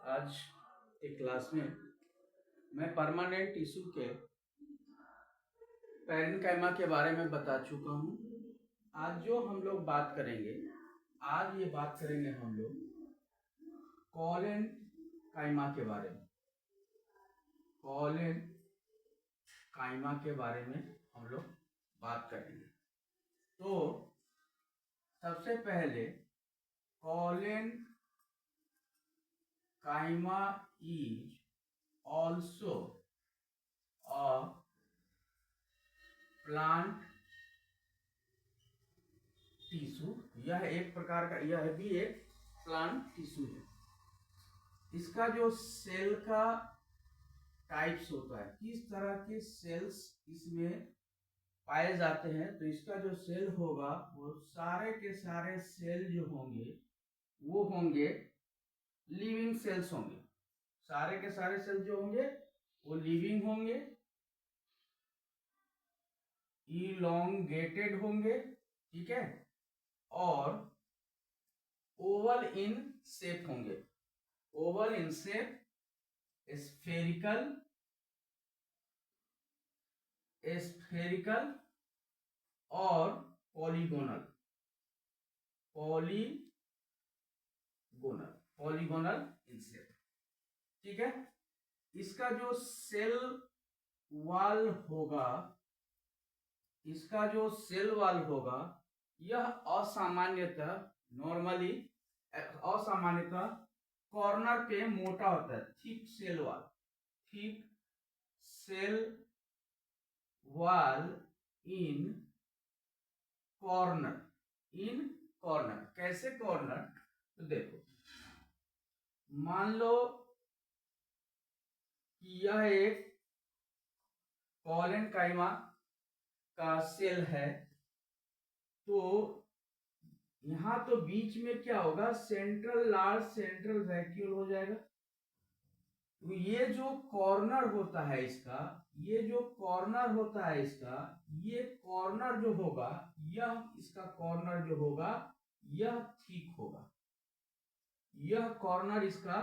आज के क्लास में मैं परमानेंट टिश्यू के पैरेन्काइमा के बारे में बता चुका हूँ। आज जो हम लोग बात करेंगे, आज ये बात करेंगे हम लोग कोलेनकाइमा के बारे में। कोलेनकाइमा के बारे में हम लोग बात करेंगे। तो सबसे पहले collenchyma is also a plant tissue. यह एक प्रकार का, यह भी एक प्लांट टिश्यू है। इसका जो सेल का टाइप्स होता है, किस तरह के सेल्स इसमें पाए जाते हैं, तो इसका जो सेल होगा वो सारे के सारे सेल जो होंगे वो होंगे लिविंग सेल्स होंगे। सारे के सारे सेल जो होंगे वो लिविंग होंगे, इलोंगेटेड होंगे, ठीक है, और ओवल इन शेप होंगे। ओवल इन शेप, स्फेरिकल और पॉलीगोनल इन शेप, ठीक है। इसका जो सेल वॉल होगा, यह असामान्यतः कॉर्नर पे मोटा होता है। थिक सेल वॉल इन कॉर्नर। कैसे कॉर्नर? तो देखो, मान लो कि यह एक कोलेनकाइमा का सेल है, तो यहां तो बीच में क्या होगा, लार्ज सेंट्रल वैक्यूल हो जाएगा। तो ये जो कॉर्नर होता है इसका, ये कॉर्नर जो होगा, इसका कॉर्नर जो होगा यह ठीक होगा। यह कॉर्नर इसका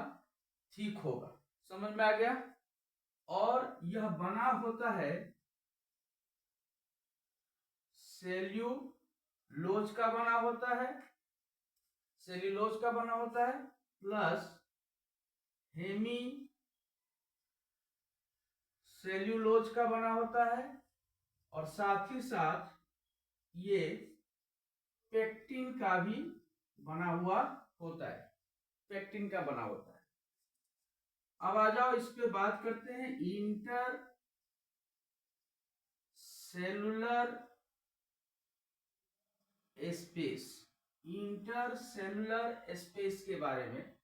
ठीक होगा, समझ में आ गया। और यह बना होता है सेल्यूलोज का बना होता है प्लस हेमी सेल्यूलोज का बना होता है, और साथ ही साथ ये पेक्टिन का भी बना हुआ होता है। अब आ जाओ, इस पे बात करते हैं इंटर सेलुलर स्पेस के बारे में।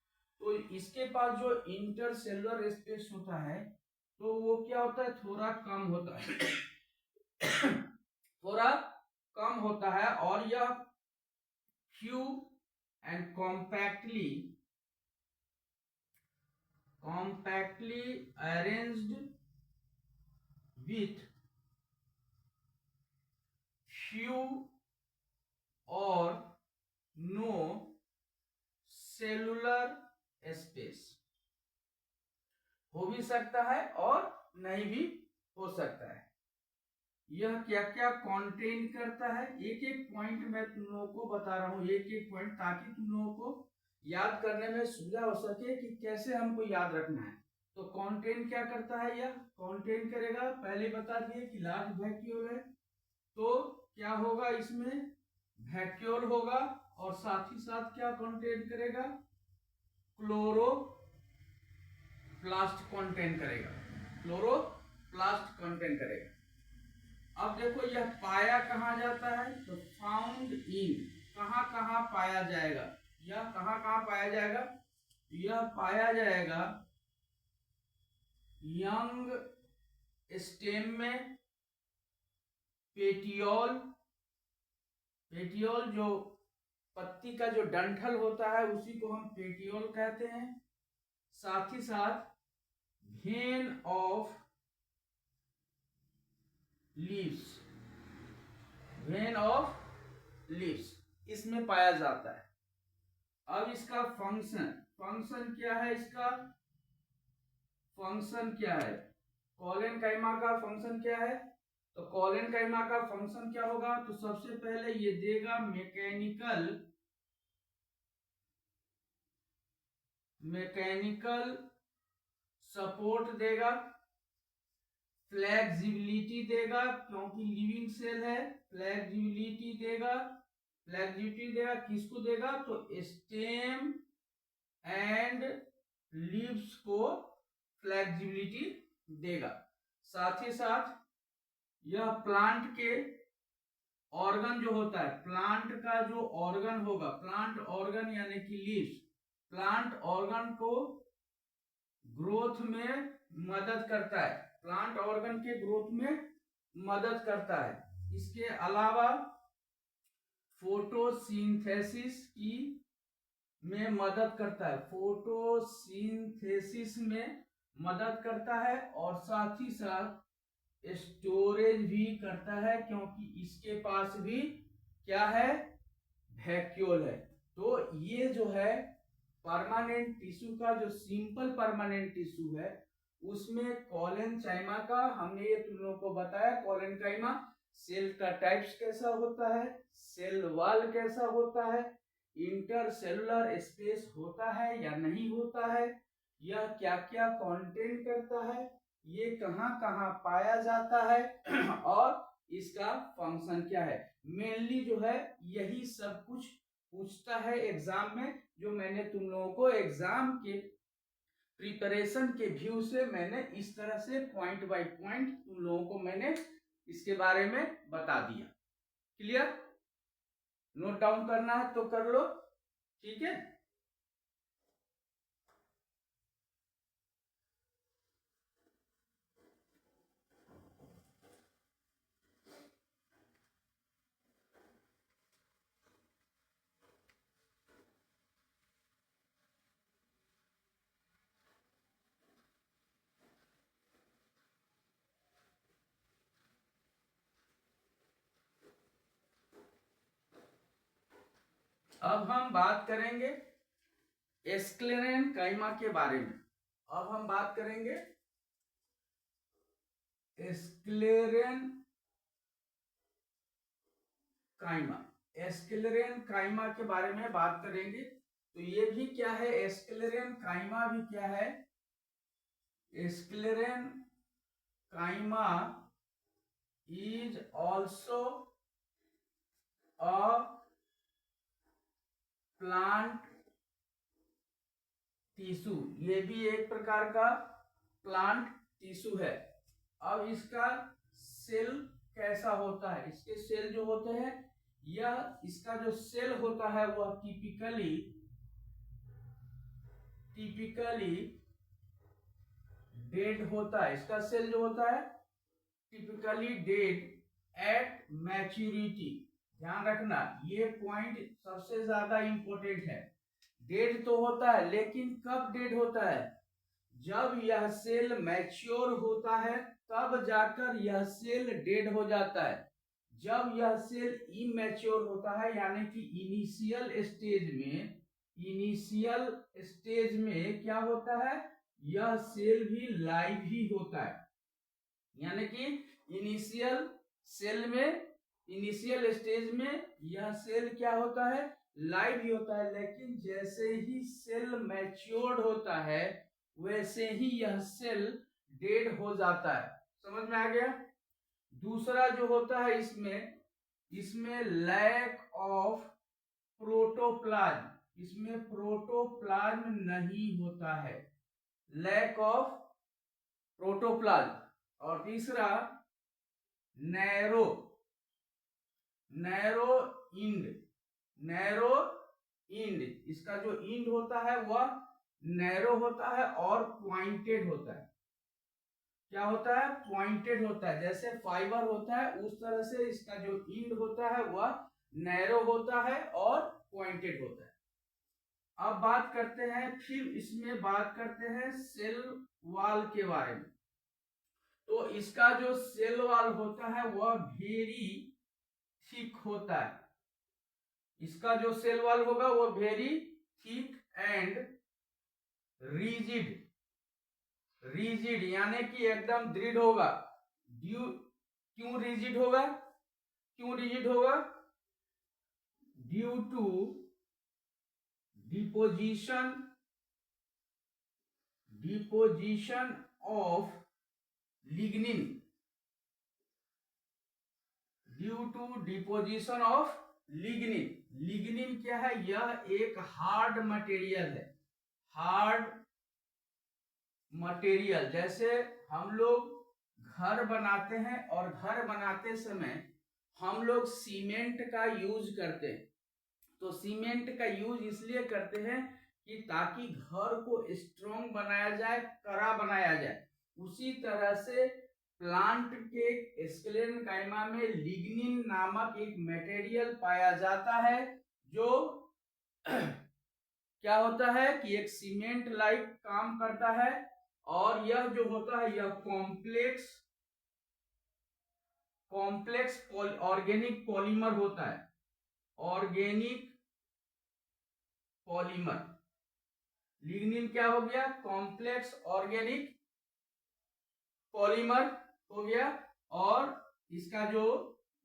तो इसके पास जो इंटर सेलुलर स्पेस होता है, तो वो क्या होता है, थोड़ा कम होता है, और यह few and compactly arranged with few और नो सेलुलर स्पेस। हो भी सकता है और नहीं भी हो सकता है। यह क्या क्या कंटेन करता है, एक एक पॉइंट मैं तुम लोगों को बता रहा हूं, एक एक पॉइंट, ताकि तुम लोगों को याद करने में सुविधा हो सके कि कैसे हमको याद रखना है। तो कंटेन क्या करता है, यह कंटेन करेगा, पहले बता दिए कि लार्ज वैक्यूल है, तो क्या होगा, इसमें वैक्यूल होगा, और साथ ही साथ क्या कंटेन करेगा, क्लोरोप्लास्ट कंटेन करेगा। अब देखो, यह पाया कहाँ जाता है, तो फाउंड इन, कहाँ पाया जाएगा, यह कहाँ पाया जाएगा, यह पाया जाएगा यंग स्टेम में, पेटियोल जो पत्ती का जो डंठल होता है उसी को हम पेटियोल कहते हैं। साथ ही साथ वेन ऑफ लीव्स इसमें पाया जाता है। अब इसका फंक्शन फंक्शन क्या है इसका, फंक्शन क्या है, कोलेनकाइमा का फंक्शन क्या है, तो कोलेनकाइमा का फंक्शन क्या होगा, तो सबसे पहले ये देगा मैकेनिकल सपोर्ट देगा, फ्लेक्सिबिलिटी देगा क्योंकि लिविंग सेल है, फ्लेक्सिबिलिटी देगा, फ्लेक्सिबिलिटी देगा किसको देगा, तो स्टेम एंड लीव्स को फ्लेक्सिबिलिटी देगा। साथ ही साथ यह प्लांट के ऑर्गन जो होता है, प्लांट का जो ऑर्गन होगा, प्लांट ऑर्गन यानी कि लीव्स, प्लांट ऑर्गन को ग्रोथ में मदद करता है, प्लांट ऑर्गन के ग्रोथ में मदद करता है। इसके अलावा फोटोसिंथेसिस की में मदद करता है, फोटोसिंथेसिस में मदद करता है, और साथ ही साथ स्टोरेज भी करता है क्योंकि इसके पास भी क्या है, वैक्यूल है। तो ये जो है परमानेंट टिश्यू का जो सिंपल परमानेंट टिश्यू है उसमें कोलेनकाइमा का हमने ये तुम लोगों को बताया, कोलेनकाइमा सेल का टाइप्स कैसा होता है, सेल वॉल कैसा होता है, इंटरसेलुलर स्पेस होता है या नहीं होता है, यह क्या क्या कंटेंट करता है, ये कहाँ कहाँ पाया जाता है और इसका फंक्शन क्या है। मेनली जो है यही सब कुछ पूछता है एग्जाम में, जो मैंने तुम लोगों को एग्जाम के प्रिपरेशन के व्यू से मैंने इस तरह से पॉइंट बाय पॉइंट तुम लोगों को मैंने इसके बारे में बता दिया। क्लियर, नोट डाउन करना है तो कर लो, ठीक है। अब हम बात करेंगे स्क्लेरेनकाइमा के बारे में। अब हम बात करेंगे स्क्लेरेनकाइमा के बारे में बात करेंगे। तो ये भी क्या है, स्क्लेरेनकाइमा भी क्या है, sclerenchyma is also a plant tissue, ये भी एक प्रकार का प्लांट टिश्यू है। अब इसका सेल कैसा होता है, इसके सेल जो होते हैं, यह इसका जो सेल होता है वह टिपिकली डेड होता है, इसका सेल जो होता है टिपिकली डेड एट मैच्योरिटी। ध्यान रखना ये पॉइंट सबसे ज्यादा इंपॉर्टेंट है, डेड तो होता है लेकिन कब डेड होता है, जब यह सेल मैच्योर होता है तब जाकर यह सेल डेड हो जाता है। जब यह सेल इमैच्योर होता है यानी कि इनिशियल स्टेज में क्या होता है, यह सेल भी लाइव ही होता है, यानी कि इनिशियल स्टेज में यह सेल क्या होता है, लाइव ही होता है। लेकिन जैसे ही सेल मैच्योर्ड होता है वैसे ही यह सेल डेड हो जाता है। समझ में आ गया। दूसरा जो होता है इसमें लैक ऑफ प्रोटोप्लाज्म, इसमें प्रोटोप्लाज्म नहीं होता है, लैक ऑफ प्रोटोप्लाज्म। और तीसरा नैरो इंड, इसका जो इंड होता है वह नैरो होता है और पॉइंटेड होता है। क्या होता है, पॉइंटेड होता है, जैसे फाइबर होता है उस तरह से इसका जो इंड होता है वह नैरो होता है और पॉइंटेड होता है। अब बात करते हैं, फिर इसमें बात करते हैं सेल वॉल के बारे में। तो इसका जो सेल वॉल होता है वह वेरी थिक होता है, इसका जो सेल वॉल होगा वो very thick and rigid, rigid यानी कि एकदम दृढ़ होगा। क्यों रिजिड होगा, क्यों रिजिड होगा? Due to deposition of lignin, due to deposition of lignin. Lignin क्या है? यह एक हार्ड मटेरियल है, हार्ड मटेरियल। जैसे हम लोग घर बनाते हैं और घर बनाते समय हम लोग सीमेंट का यूज करते हैं। तो सीमेंट का यूज इसलिए करते हैं कि ताकि घर को स्ट्रॉन्ग बनाया जाए, कड़ा बनाया जाए। उसी तरह से प्लांट के स्क्लेरेंकाइमा में लिग्निन नामक एक मटेरियल पाया जाता है जो क्या होता है कि एक सीमेंट लाइक काम करता है। और यह जो होता है यह कॉम्प्लेक्स ऑर्गेनिक पॉलीमर होता है, ऑर्गेनिक पॉलीमर। लिग्निन क्या हो गया? कॉम्प्लेक्स ऑर्गेनिक पॉलीमर हो गया। और इसका जो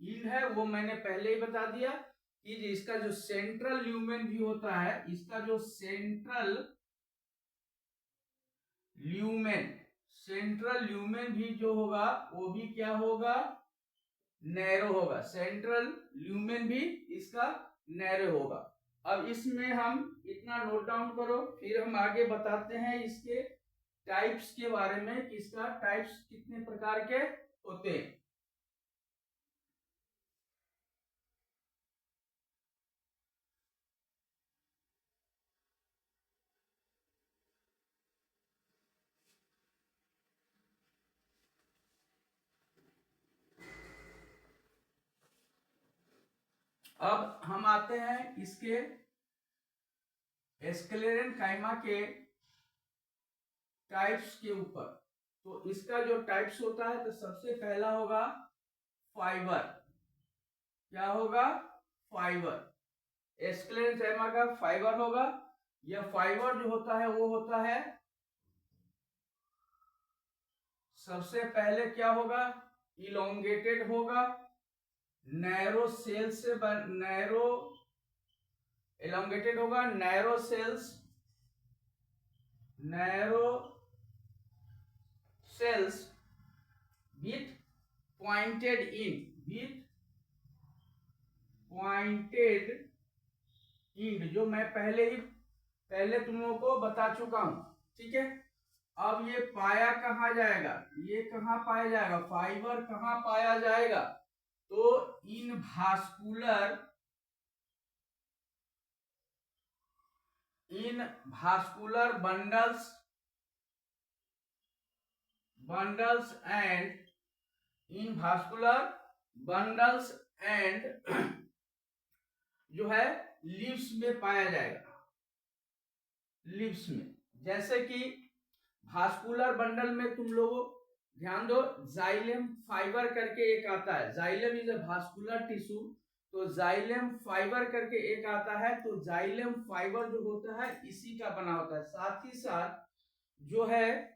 इंड है वो मैंने पहले ही बता दिया कि इसका जो सेंट्रल ल्यूमेन भी होता है, इसका जो सेंट्रल ल्यूमेन भी जो होगा वो भी क्या होगा? नैरो होगा। सेंट्रल ल्यूमेन भी इसका नैरो होगा। अब इसमें हम इतना नोट डाउन करो, फिर हम आगे बताते हैं इसके टाइप्स के बारे में कि इसका टाइप्स कितने प्रकार के होते हैं। अब हम आते हैं इसके स्क्लेरेंकाइमा के टाइप्स के ऊपर। तो इसका जो टाइप्स होता है तो सबसे पहला होगा फाइबर। क्या होगा? फाइबर। स्क्लेरेंकाइमा का फाइबर होगा। यह फाइबर जो होता है वो होता है, सबसे पहले क्या होगा? इलोंगेटेड होगा, नैरो सेल से नैरो इलोंगेटेड होगा, narrow cells with pointed end, जो मैं पहले तुम लोगों को बता चुका हूं। ठीक है। अब ये पाया कहाँ जाएगा? ये कहाँ पाया जाएगा? फाइबर कहाँ पाया जाएगा? तो इन भास्कुलर बंडल्स एंड जो है लीव्स में पाया जाएगा। लीव्स में, जैसे कि भास्कुलर बंडल में तुम लोगों ध्यान दो, जाइलम फाइबर करके एक आता है। Xylem is a vascular tissue, तो जाइलम फाइबर करके एक आता है। तो जाइलम फाइबर जो होता है इसी का बना होता है। साथ ही साथ जो है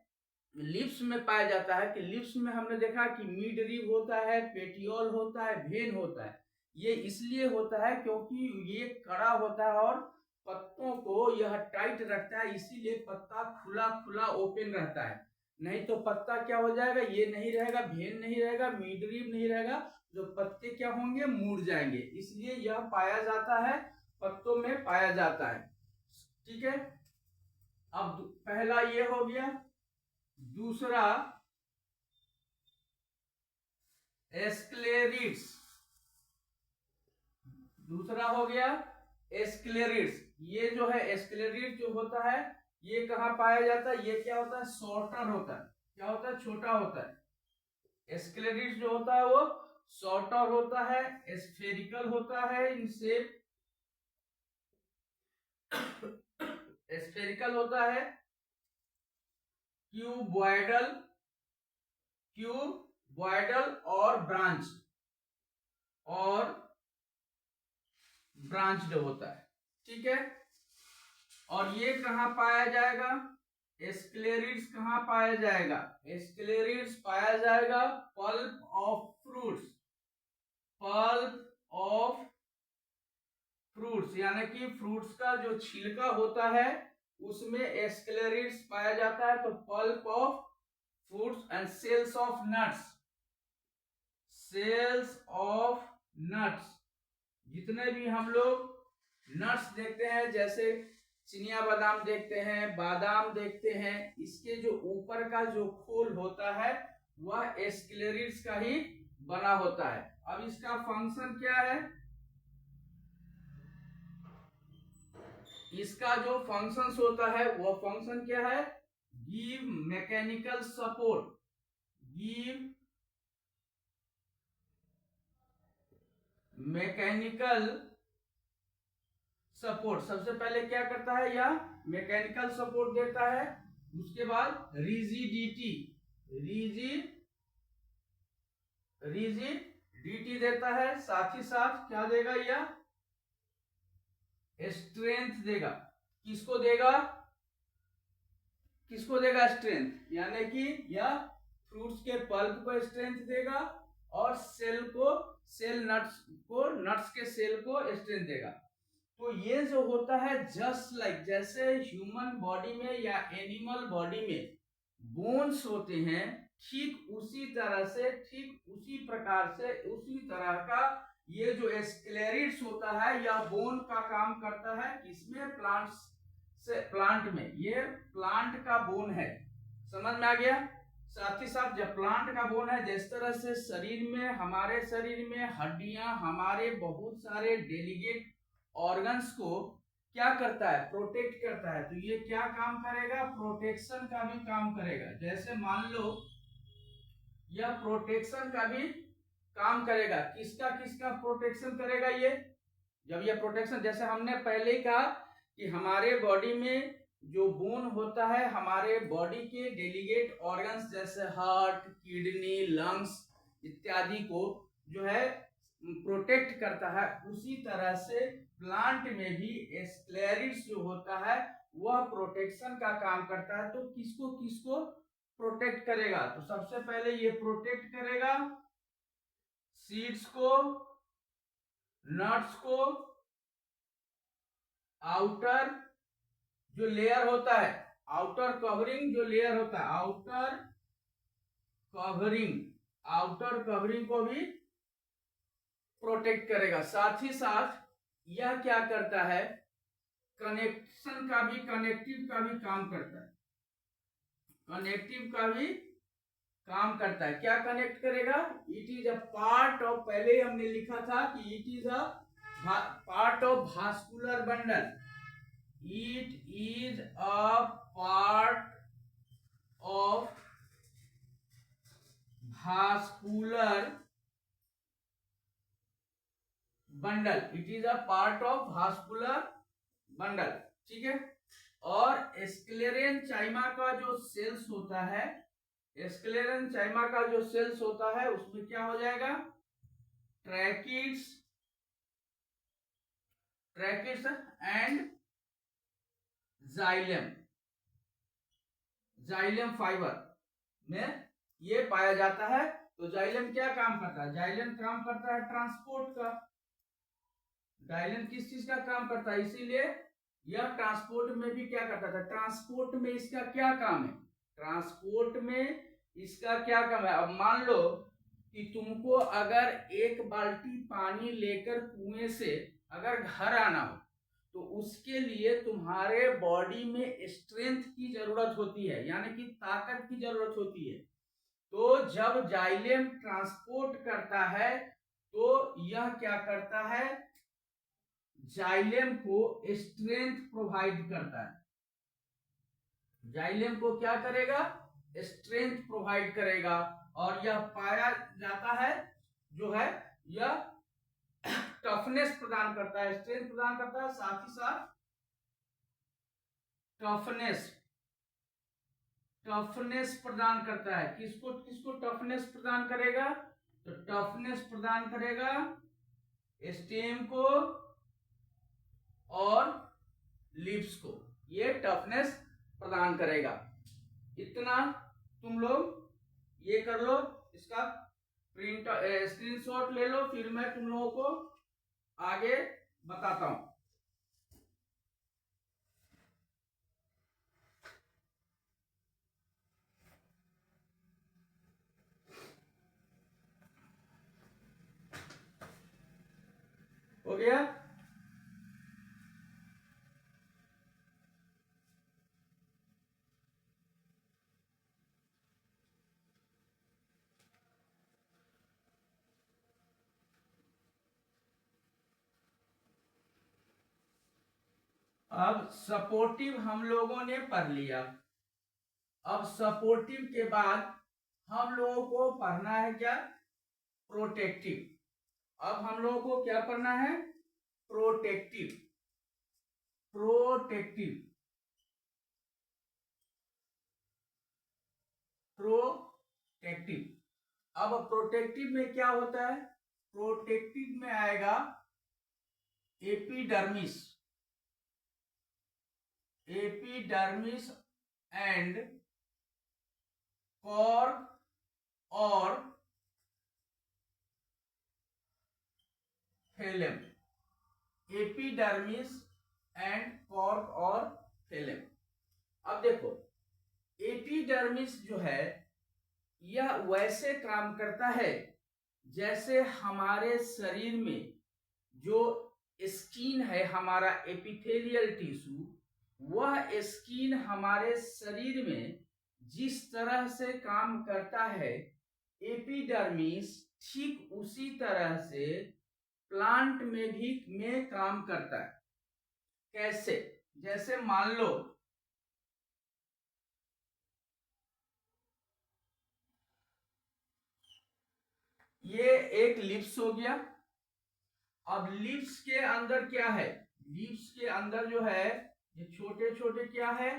लिप्स में पाया जाता है कि लिप्स में हमने देखा कि मिड रिब होता है, पेटियोल होता है, वेन होता है। ये इसलिए होता है क्योंकि ये कड़ा होता है और पत्तों को यह टाइट रखता है, इसीलिए पत्ता खुला खुला ओपन रहता है। नहीं तो पत्ता क्या हो जाएगा? ये नहीं रहेगा, वेन नहीं रहेगा, मिड रिब नहीं रहेगा, जो पत्ते क्या होंगे? मुड़ जाएंगे। इसलिए यह पाया जाता है, पत्तों में पाया जाता है। ठीक है। अब पहला ये हो गया। दूसरा एस्क्लेरिड्स, दूसरा हो गया एस्क्लेरिड्स। ये जो है एस्क्लेरिड्स जो होता है ये कहाँ पाया जाता है? ये क्या होता है? शॉर्टर होता है। क्या होता है? छोटा होता है। एस्क्लेरिड्स जो होता है वो शॉर्टर होता है, स्फेरिकल होता है इन शेप, स्फेरिकल होता है, क्यूबॉइडल और ब्रांच्ड होता है। ठीक है। और ये कहां पाया जाएगा? स्क्लेरिड्स कहाँ पाया जाएगा? स्क्लेरिड्स पाया जाएगा pulp of fruits, pulp of fruits यानी कि फ्रूट्स का जो छिलका होता है उसमें स्क्लेरिड्स पाया जाता है। तो pulp of fruits and cells of nuts, cells of nuts, जितने भी हम लोग नट्स देखते हैं जैसे चिनिया बादाम देखते हैं, बादाम देखते हैं, इसके जो ऊपर का जो खोल होता है वह स्क्लेरिड्स का ही बना होता है। अब इसका फंक्शन क्या है? इसका जो फंक्शंस होता है वह फंक्शन क्या है? Give mechanical support, give mechanical support. सबसे पहले क्या करता है? यह मैकेनिकल सपोर्ट देता है। उसके बाद रिजिडिटी, रिजिडिटी देता है। साथ ही साथ क्या देगा? यह स्ट्रेंथ देगा। किसको देगा? किसको देगा स्ट्रेंथ? यानी कि यह फ्रूट्स के पल्प को स्ट्रेंथ देगा और सेल को, सेल नट्स को, नट्स के सेल को स्ट्रेंथ देगा। तो ये जो होता है जस्ट लाइक जैसे ह्यूमन बॉडी में या एनिमल बॉडी में बोन्स होते हैं, ठीक उसी तरह से, ठीक उसी प्रकार से, उसी तरह का ये जो स्क्लेरिड्स होता है यह बोन का काम करता है। किसमें? प्लांट्स से, प्लांट में। ये प्लांट का बोन है, समझ में आ गया? साथ ही साथ जब प्लांट का बोन है, जिस तरह से शरीर में, हमारे शरीर में हड्डियां हमारे बहुत सारे डेलीगेट ऑर्गन्स को क्या करता है? प्रोटेक्ट करता है। तो ये क्या काम करेगा? प्रोटेक्शन का भी काम करेगा। जैसे मान लो यह प्रोटेक्शन का भी काम करेगा। किसका किसका प्रोटेक्शन करेगा ये? जब यह प्रोटेक्शन, जैसे हमने पहले ही कहा कि हमारे बॉडी में जो बोन होता है हमारे बॉडी के डेलीगेट ऑर्गन्स जैसे हार्ट, किडनी, लंग्स इत्यादि को जो है प्रोटेक्ट करता है, उसी तरह से प्लांट में भी स्क्लेरिड्स जो होता है वह प्रोटेक्शन का काम करता है। तो किसको किसको प्रोटेक्ट करेगा? तो सबसे पहले ये प्रोटेक्ट करेगा सीड्स को, नट्स को, आउटर जो लेयर होता है, आउटर कवरिंग जो लेयर होता है, आउटर कवरिंग को भी प्रोटेक्ट करेगा। साथ ही साथ यह क्या करता है? कनेक्शन का भी, कनेक्टिव का भी काम करता है, कनेक्टिव का भी काम करता है। क्या कनेक्ट करेगा? It is a part of, पहले हमने लिखा था कि it is a part of vascular bundle, it is a part of vascular bundle, it is a part of vascular bundle, ठीक है। और स्क्लेरेंचाइमा का जो सेल्स होता है, स्क्लेरेंचाइमा का जो सेल्स होता है उसमें क्या हो जाएगा? ट्रैकिड्स एंड जाइलम फाइबर में ये पाया जाता है। तो जाइलम क्या काम करता है? जाइलम काम करता है ट्रांसपोर्ट का। जाइलम किस चीज का काम करता है? इसीलिए यह ट्रांसपोर्ट में भी क्या करता था? ट्रांसपोर्ट में इसका क्या काम है? ट्रांसपोर्ट में इसका क्या काम है? अब मान लो कि तुमको अगर एक बाल्टी पानी लेकर कुएं से अगर घर आना हो तो उसके लिए तुम्हारे बॉडी में स्ट्रेंथ की जरूरत होती है, यानी कि ताकत की जरूरत होती है। तो जब जाइलम ट्रांसपोर्ट करता है तो यह क्या करता है? जाइलम को स्ट्रेंथ प्रोवाइड करता है। जाइलम को क्या करेगा? स्ट्रेंथ प्रोवाइड करेगा। और यह पाया जाता है जो है यह टफनेस प्रदान करता है, स्ट्रेंथ प्रदान करता है, साथ ही साथ टफनेस प्रदान करता है। किसको किसको टफनेस प्रदान करेगा? तो टफनेस प्रदान करेगा स्टेम को और लीव्स को, ये टफनेस प्रदान करेगा। इतना तुम लोग ये कर लो, इसका प्रिंट स्क्रीनशॉट ले लो, फिर मैं तुम लोगों को आगे बताता हूं। हो गया? अब सपोर्टिव हम लोगों ने पढ़ लिया। अब सपोर्टिव के बाद हम लोगों को पढ़ना है क्या? प्रोटेक्टिव। अब हम लोगों को क्या पढ़ना है? प्रोटेक्टिव। प्रोटेक्टिव प्रोटेक्टिव अब प्रोटेक्टिव में क्या होता है? प्रोटेक्टिव में आएगा एपिडर्मिस, एपिडर्मिस एंड कॉर्क और फेलेम। एपिडर्मिस एंड कॉर्क और फेलेम। अब देखो, एपिडर्मिस जो है यह वैसे काम करता है जैसे हमारे शरीर में जो स्किन है, हमारा एपिथेलियल टिश्यू, वह स्किन हमारे शरीर में जिस तरह से काम करता है, एपिडर्मिस ठीक उसी तरह से प्लांट में भी काम करता है। कैसे? जैसे मान लो ये एक लिप्स हो गया। अब लिप्स के अंदर क्या है? लिप्स के अंदर जो है ये छोटे छोटे क्या है?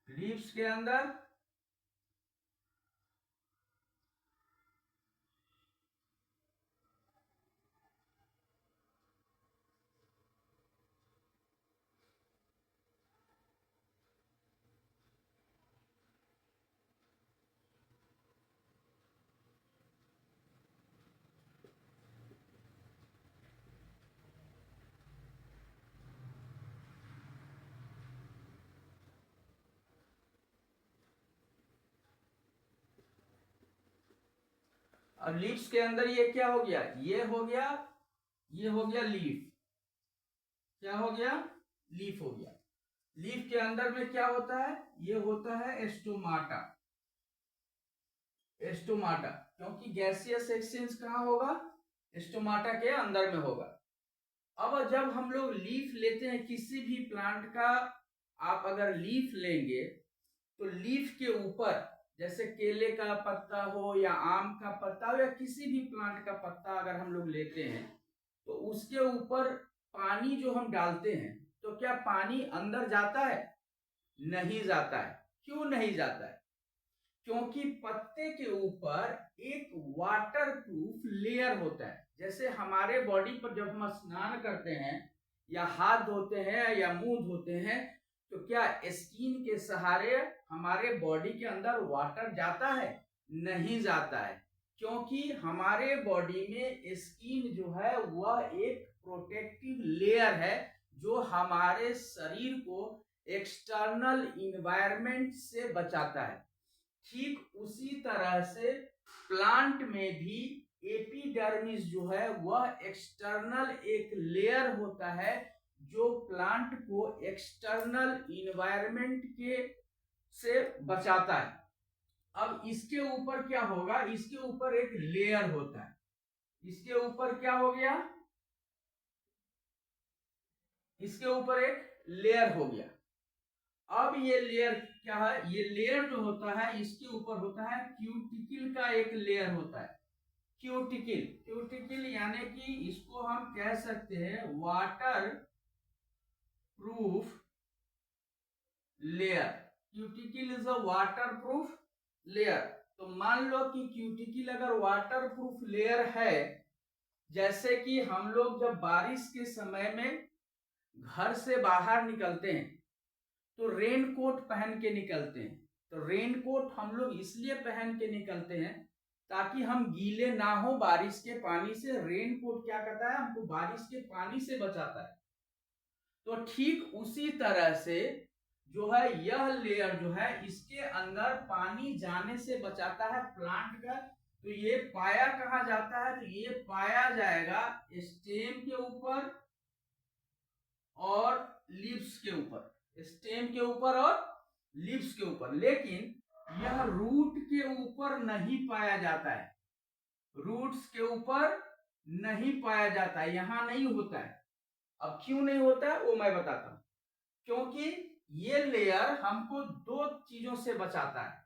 लिप्स के अंदर अब लीव्स के अंदर ये क्या हो गया? ये हो गया, ये हो गया लीफ। क्या हो गया? लीफ हो गया। लीफ के अंदर में क्या होता है? ये होता है स्टोमाटा। स्टोमाटा, क्योंकि गैसियस एक्सचेंज कहाँ होगा? स्टोमाटा के अंदर में होगा। अब जब हम लोग लीफ लेते हैं किसी भी प्लांट का, आप अगर लीफ लेंगे तो लीफ के ऊपर, जैसे केले का पत्ता हो या आम का पत्ता हो या किसी भी प्लांट का पत्ता अगर हम लोग लेते हैं तो उसके ऊपर पानी जो हम डालते हैं, तो क्या पानी अंदर जाता है? नहीं जाता है। क्यों नहीं जाता है? क्योंकि पत्ते के ऊपर एक वाटरप्रूफ लेयर होता है। जैसे हमारे बॉडी पर जब हम स्नान करते हैं या हाथ धोते हैं या मुंह धोते हैं, तो क्या स्किन के सहारे हमारे बॉडी के अंदर वाटर जाता है? नहीं जाता है। क्योंकि हमारे बॉडी में स्किन जो है वह एक प्रोटेक्टिव लेयर है जो हमारे शरीर को एक्सटर्नल इन्वायरमेंट से बचाता है। ठीक उसी तरह से प्लांट में भी एपिडर्मिस जो है वह एक्सटर्नल एक लेयर होता है जो प्लांट को एक्सटर्नल इन्वायरमेंट के से बचाता है। अब इसके ऊपर क्या होगा? इसके ऊपर एक लेयर होता है। इसके ऊपर क्या हो गया? इसके ऊपर एक लेयर हो गया। अब ये लेयर क्या है? ये लेयर जो होता है इसके ऊपर होता है क्यूटिकल का एक लेयर होता है। क्यूटिकल, क्यूटिकल यानी कि इसको हम कह सकते हैं water proof layer. Cuticle is a water proof layer. तो मान लो कि क्यूटिकल अगर वाटर प्रूफ लेयर है, जैसे कि हम लोग जब बारिश के समय में घर से बाहर निकलते हैं तो रेन कोट पहन के निकलते हैं। तो रेन कोट हम लोग इसलिए पहन के निकलते हैं ताकि हम गीले ना हो बारिश के पानी से। रेन कोट क्या करता है, हमको बारिश के पानी से बचाता है। तो ठीक उसी तरह से जो है यह लेयर जो है इसके अंदर पानी जाने से बचाता है प्लांट का। तो ये पाया कहाँ जाता है, तो ये पाया जाएगा स्टेम के ऊपर और लीव्स के ऊपर, स्टेम के ऊपर और लीव्स के ऊपर। लेकिन यह रूट के ऊपर नहीं पाया जाता है, रूट्स के ऊपर नहीं पाया जाता है, यहां नहीं होता है। अब क्यों नहीं होता है वो मैं बताता हूं। क्योंकि ये लेयर हमको दो चीजों से बचाता है,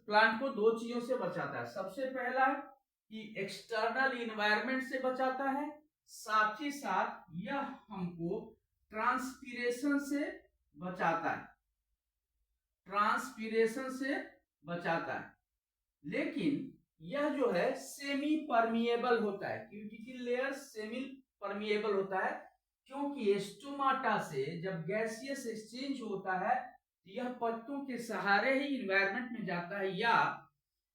प्लांट को दो चीजों से बचाता है। सबसे पहला कि एक्सटर्नल इन्वायरमेंट से बचाता है, साथ ही साथ यह हमको ट्रांसपीरेशन से बचाता है, ट्रांसपीरेशन से बचाता है। लेकिन यह जो है सेमी परमिएबल होता है, क्यूटिकल लेयर सेमी परमिएबल होता है क्योंकि स्टोमाटा से जब गैसियस एक्सचेंज होता है तो यह पत्तों के सहारे ही इन्वायरमेंट में जाता है, या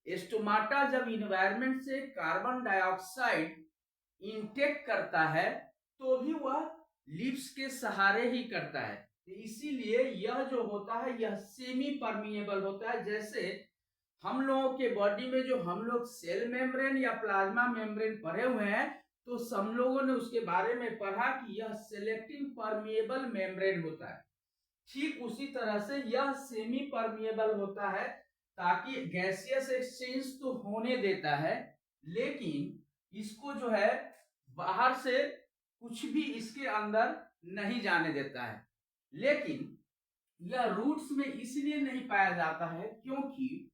स्टोमाटा जब इन्वायरमेंट से कार्बन डाइऑक्साइड इनटेक करता है तो भी वह लीव्स के सहारे ही करता है। तो इसीलिए यह जो होता है यह सेमी परमिएबल होता है। जैसे हम लोगों के बॉडी में जो हम लोग सेल मेम्ब्रेन या प्लाज्मा मेम्ब्रेन पढ़े हुए हैं, तो सब लोगों ने उसके बारे में पढ़ा कि यह सेलेक्टिव परमिएबल मेम्ब्रेन होता है। ठीक उसी तरह से यह सेमी परमिएबल होता है ताकि गैसियस एक्सचेंज तो होने देता है, लेकिन इसको जो है बाहर से कुछ भी इसके अंदर नहीं जाने देता है। लेकिन यह रूट्स में इसलिए नहीं पाया जाता है क्योंकि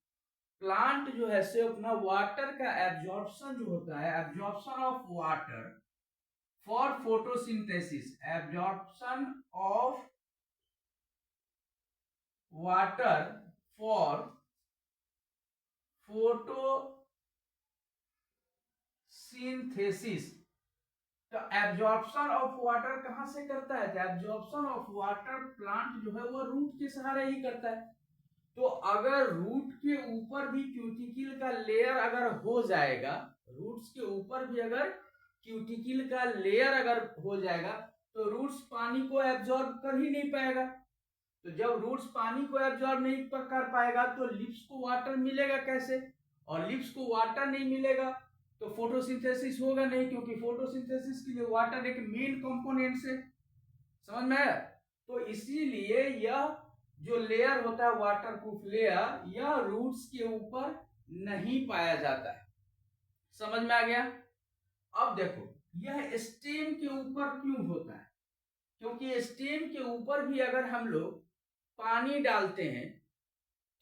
प्लांट जो है से अपना वाटर का एब्जॉर्प्शन जो होता है, absorption of water for photosynthesis, absorption of water for photosynthesis. तो एब्जॉर्प्शन ऑफ वाटर कहां से करता है, तो एब्जॉर्प्शन ऑफ वाटर प्लांट जो है वो रूट के सहारे ही करता है। तो अगर रूट के ऊपर भी क्यूटिकल का लेयर अगर हो जाएगा, रूट्स के ऊपर भी अगर क्यूटिकल का लेयर अगर हो जाएगा तो रूट्स पानी को एब्जॉर्ब कर ही नहीं पाएगा। तो जब रूट्स पानी को एब्जॉर्ब नहीं कर पाएगा तो लिप्स को वाटर मिलेगा कैसे, और लिप्स को वाटर नहीं मिलेगा तो फोटोसिंथेसिस होगा नहीं, क्योंकि फोटोसिंथेसिस के लिए वाटर एक मेन कंपोनेंट है। समझ में आया? तो इसीलिए यह जो लेयर होता है वाटर प्रूफ लेयर, यह रूट्स के ऊपर नहीं पाया जाता है। समझ में आ गया? अब देखो यह स्टेम के ऊपर क्यों होता है, क्योंकि स्टेम के ऊपर भी अगर हम लोग पानी डालते हैं,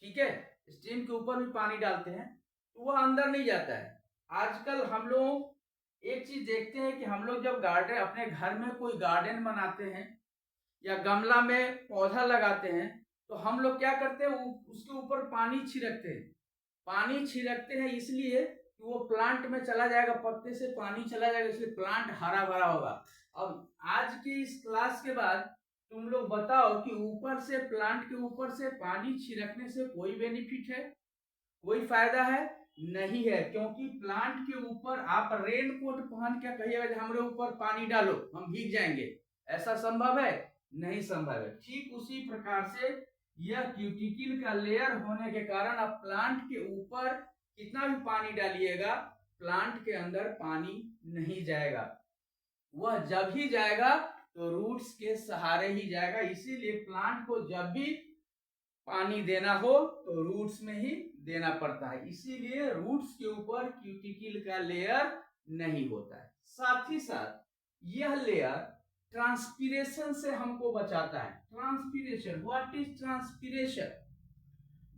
ठीक है, स्टेम के ऊपर भी पानी डालते हैं तो वह अंदर नहीं जाता है। आजकल हम लोग एक चीज देखते हैं कि हम लोग जब गार्डन अपने घर में कोई गार्डन बनाते हैं या गमला में पौधा लगाते हैं तो हम लोग क्या करते हैं, उसके ऊपर पानी छिड़कते हैं। पानी छिड़कते हैं इसलिए कि वो प्लांट में चला जाएगा, पत्ते से पानी चला जाएगा, इसलिए प्लांट हरा भरा होगा। अब आज की इस क्लास के बाद तुम लोग बताओ कि ऊपर से प्लांट के ऊपर से पानी छिड़कने से कोई बेनिफिट है, कोई फायदा है? नहीं है, क्योंकि प्लांट के ऊपर आप रेन कोट पहन के कहिएगा हमारे ऊपर पानी डालो हम भीग जाएंगे, ऐसा संभव है? नहीं संभव है। ठीक उसी प्रकार से यह क्यूटिकल का लेयर होने के कारण आप प्लांट के ऊपर कितना भी पानी डालिएगा प्लांट के अंदर पानी नहीं जाएगा, वह जब ही जाएगा तो रूट्स के सहारे ही जाएगा। इसीलिए प्लांट को जब भी पानी देना हो तो रूट्स में ही देना पड़ता है, इसीलिए रूट्स के ऊपर क्यूटिकल का लेयर नहीं होता है। साथ ही साथ यह लेयर ट्रांसपीरेशन से हमको बचाता है। Transpiration, what is transpiration?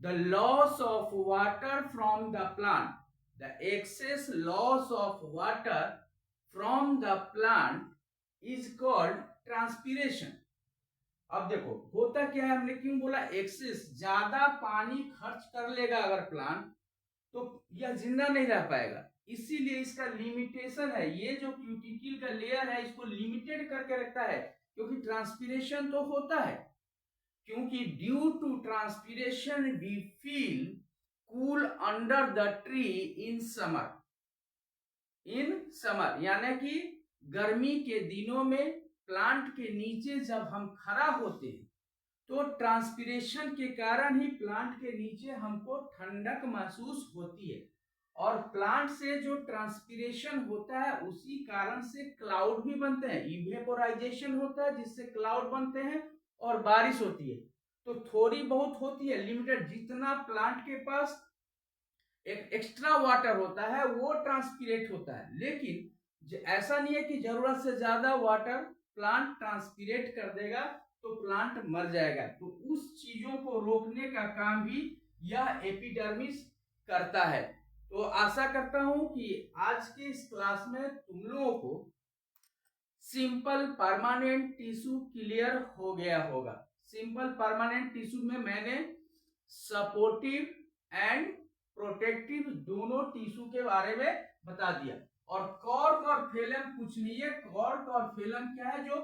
The loss of water from the plant, the excess loss of water from the plant is called transpiration. अब देखो होता क्या है, हमने क्यों बोला एक्सेस, ज्यादा पानी खर्च कर लेगा अगर प्लांट तो यह जिंदा नहीं रह पाएगा, इसीलिए इसका लिमिटेशन है। ये जो क्यूटिकल का लेयर है इसको लिमिटेड करके रखता है क्योंकि ट्रांसपीरेशन तो होता है, क्योंकि due to transpiration we feel cool under the tree in summer. In summer यानी कि गर्मी के दिनों में प्लांट के नीचे जब हम खड़ा होते हैं तो ट्रांसपीरेशन के कारण ही प्लांट के नीचे हमको ठंडक महसूस होती है, और प्लांट से जो ट्रांसपीरेशन होता है उसी कारण से क्लाउड भी बनते हैं, इवेपोराइजेशन होता है जिससे क्लाउड बनते हैं और बारिश होती है। तो थोड़ी बहुत होती है, लिमिटेड, जितना प्लांट के पास एक एक्स्ट्रा वाटर होता है वो ट्रांसपीरेट होता है, लेकिन ऐसा नहीं है कि जरूरत से ज्यादा वाटर प्लांट ट्रांसपीरेट कर देगा तो प्लांट मर जाएगा। तो उस चीजों को रोकने का काम भी यह एपिडर्मिस करता है। तो आशा करता हूं कि आज के इस क्लास में तुम लोगों को सिंपल परमानेंट टिश्यू क्लियर हो गया होगा। सिंपल परमानेंट टिश्यू में मैंने सपोर्टिव एंड प्रोटेक्टिव दोनों टिश्यू के बारे में बता दिया। और कॉर्क और फेलम कुछ नहीं है। कॉर्क और फेलम क्या है? जो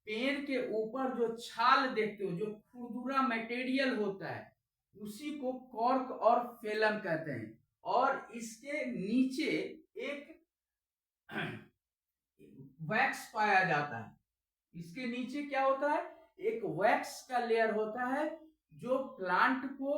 पेड़ के ऊपर जो छाल देखते हो, जो खुरदुरा मटेरियल होता है, उसी को कॉर्क और फेलम कहते हैं। और इसके नीचे एक वैक्स पाया जाता है। इसके नीचे क्या होता है? एक वैक्स का लेयर होता है जो प्लांट को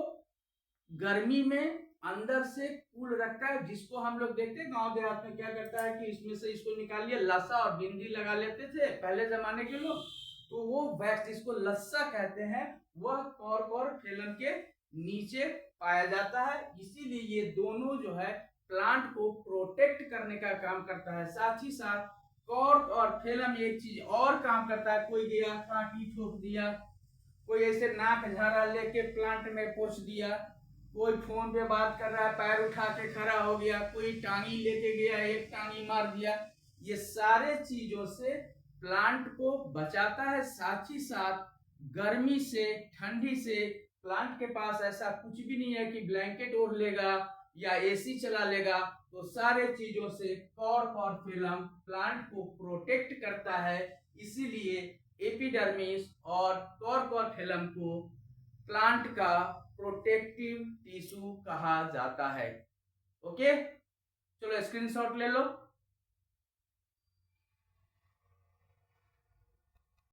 गर्मी में अंदर से कूल रखता है, जिसको हम लोग देखते हैं गांव देहात में क्या करता है कि इसमें से इसको निकालिए, लस्सा और बिंदी लगा लेते थे पहले जमाने के लोग। तो वो वैक्स, जिसको लस्सा कहते हैं, वह कॉर्क और फेलम के नीचे पाया जाता है। इसीलिए ये दोनों जो है प्लांट को प्रोटेक्ट करने का काम करता है। साथ ही साथ कॉर्क और फेलम एक चीज और काम करता है। कोई गया कांटी ठोक दिया, कोई ऐसे नाक झाड़ा लेके प्लांट में पोंछ दिया, कोई फोन पे बात कर रहा है पैर उठा के खड़ा हो गया, कोई टांगी लेके गया एक टांगी मार दिया, ये सारे चीजों से प्लांट को बचाता है। साथ ही साथ गर्मी से, ठंडी से प्लांट के पास ऐसा कुछ भी नहीं है कि ब्लैंकेट ओढ़ लेगा या एसी चला लेगा। तो सारे चीजों से कॉर्क और फेलम प्लांट को प्रोटेक्ट करता है। इसीलिए एपिडर्मिस और कॉर्क और फेलम को प्लांट का प्रोटेक्टिव टिश्यू कहा जाता है। ओके, चलो स्क्रीनशॉट ले लो।